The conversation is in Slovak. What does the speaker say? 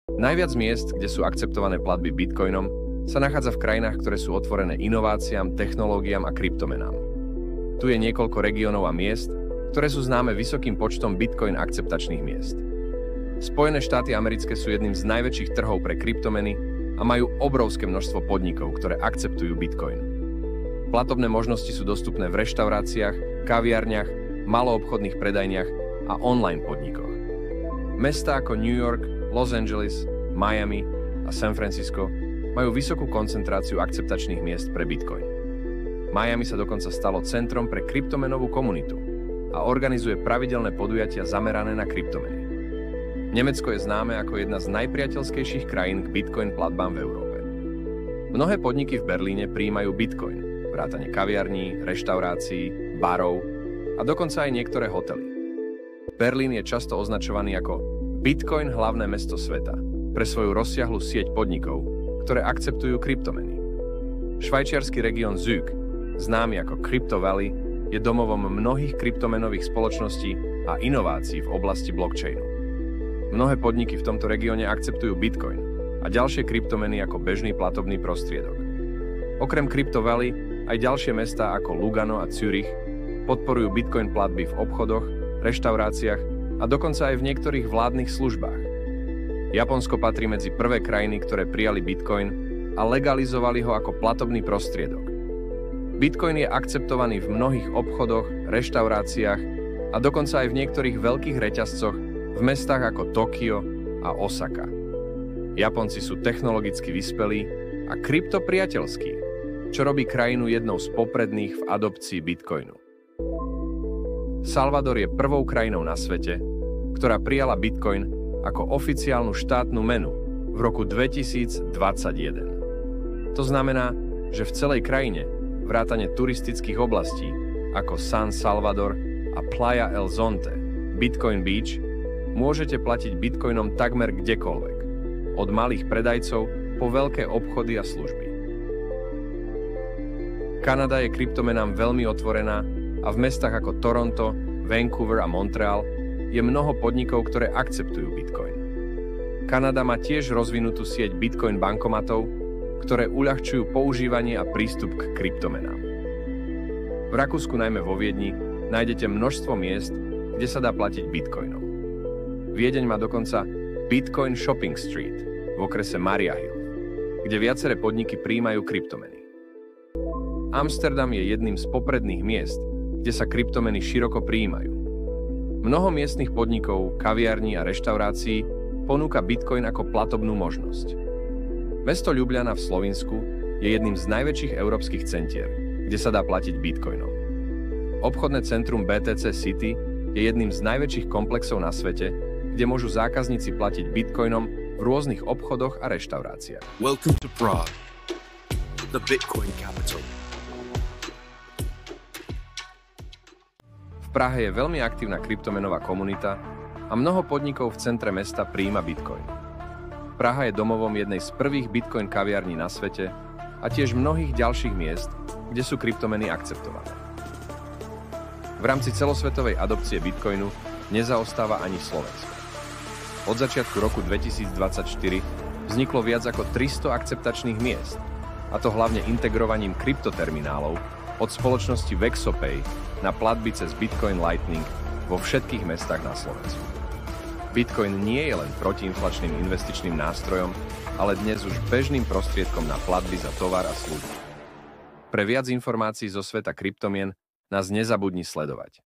Najviac miest, kde sú akceptované platby bitcoinom, sa nachádza v krajinách, ktoré sú otvorené inováciám, technológiám a kryptomenám. Tu je niekoľko regiónov a miest, ktoré sú známe vysokým počtom bitcoin akceptačných miest. Spojené štáty americké sú jedným z najväčších trhov pre kryptomeny a majú obrovské množstvo podnikov, ktoré akceptujú bitcoin. Platobné možnosti sú dostupné v reštauráciách, kaviarniach, maloobchodných predajniach a online podnikoch. Mestá ako New York, Los Angeles, Miami a San Francisco majú vysokú koncentráciu akceptačných miest pre bitcoin. Miami sa dokonca stalo centrom pre kryptomenovú komunitu a organizuje pravidelné podujatia zamerané na kryptomeny. Nemecko je známe ako jedna z najpriateľskejších krajín k bitcoin platbám v Európe. Mnohé podniky v Berlíne prijímajú bitcoin, vrátane kaviarní, reštaurácií, barov a dokonca aj niektoré hotely. Berlín je často označovaný ako Bitcoin hlavné mesto sveta pre svoju rozsiahlu sieť podnikov, ktoré akceptujú kryptomeny. Švajčiarsky región Zug, známy ako Crypto Valley, je domovom mnohých kryptomenových spoločností a inovácií v oblasti blockchainu. Mnohé podniky v tomto regióne akceptujú bitcoin a ďalšie kryptomeny ako bežný platobný prostriedok. Okrem Crypto Valley aj ďalšie mestá ako Lugano a Zürich podporujú bitcoin platby v obchodoch, reštauráciách a dokonca aj v niektorých vládnych službách. Japonsko patrí medzi prvé krajiny, ktoré prijali bitcoin a legalizovali ho ako platobný prostriedok. Bitcoin je akceptovaný v mnohých obchodoch, reštauráciách a dokonca aj v niektorých veľkých reťazcoch v mestách ako Tokio a Osaka. Japonci sú technologicky vyspelí a kryptopriateľskí, čo robí krajinu jednou z popredných v adopcii bitcoinu. Salvador je prvou krajinou na svete, ktorá prijala bitcoin ako oficiálnu štátnu menu v roku 2021. To znamená, že v celej krajine, vrátane turistických oblastí ako San Salvador a Playa El Zonte, Bitcoin Beach, môžete platiť bitcoinom takmer kdekoľvek, od malých predajcov po veľké obchody a služby. Kanada je kryptomenám veľmi otvorená a v mestách ako Toronto, Vancouver a Montreal je mnoho podnikov, ktoré akceptujú bitcoin. Kanada má tiež rozvinutú sieť bitcoin bankomatov, ktoré uľahčujú používanie a prístup k kryptomenám. V Rakúsku, najmä vo Viedni, nájdete množstvo miest, kde sa dá platiť bitcoinom. Viedeň má dokonca Bitcoin Shopping Street v okrese Maria Hill, kde viaceré podniky prijímajú kryptomeny. Amsterdam je jedným z popredných miest, kde sa kryptomeny široko prijímajú. Mnoho miestnych podnikov, kaviarní a reštaurácií ponúka bitcoin ako platobnú možnosť. Mesto Ljubljana v Slovinsku je jedným z najväčších európskych centier, kde sa dá platiť bitcoinom. Obchodné centrum BTC City je jedným z najväčších komplexov na svete, kde môžu zákazníci platiť bitcoinom v rôznych obchodoch a reštauráciách. Welcome to Prague, the Bitcoin capital. V Prahe je veľmi aktívna kryptomenová komunita a mnoho podnikov v centre mesta prijíma bitcoin. Praha je domovom jednej z prvých bitcoin kaviarní na svete a tiež mnohých ďalších miest, kde sú kryptomeny akceptované. V rámci celosvetovej adopcie bitcoinu nezaostáva ani Slovensko. Od začiatku roku 2024 vzniklo viac ako 300 akceptačných miest, a to hlavne integrovaním kryptoterminálov od spoločnosti Vexopay na platby cez Bitcoin Lightning vo všetkých mestách na Slovensku. Bitcoin nie je len protiinflačným investičným nástrojom, ale dnes už bežným prostriedkom na platby za tovar a služby. Pre viac informácií zo sveta kryptomien nás nezabudni sledovať.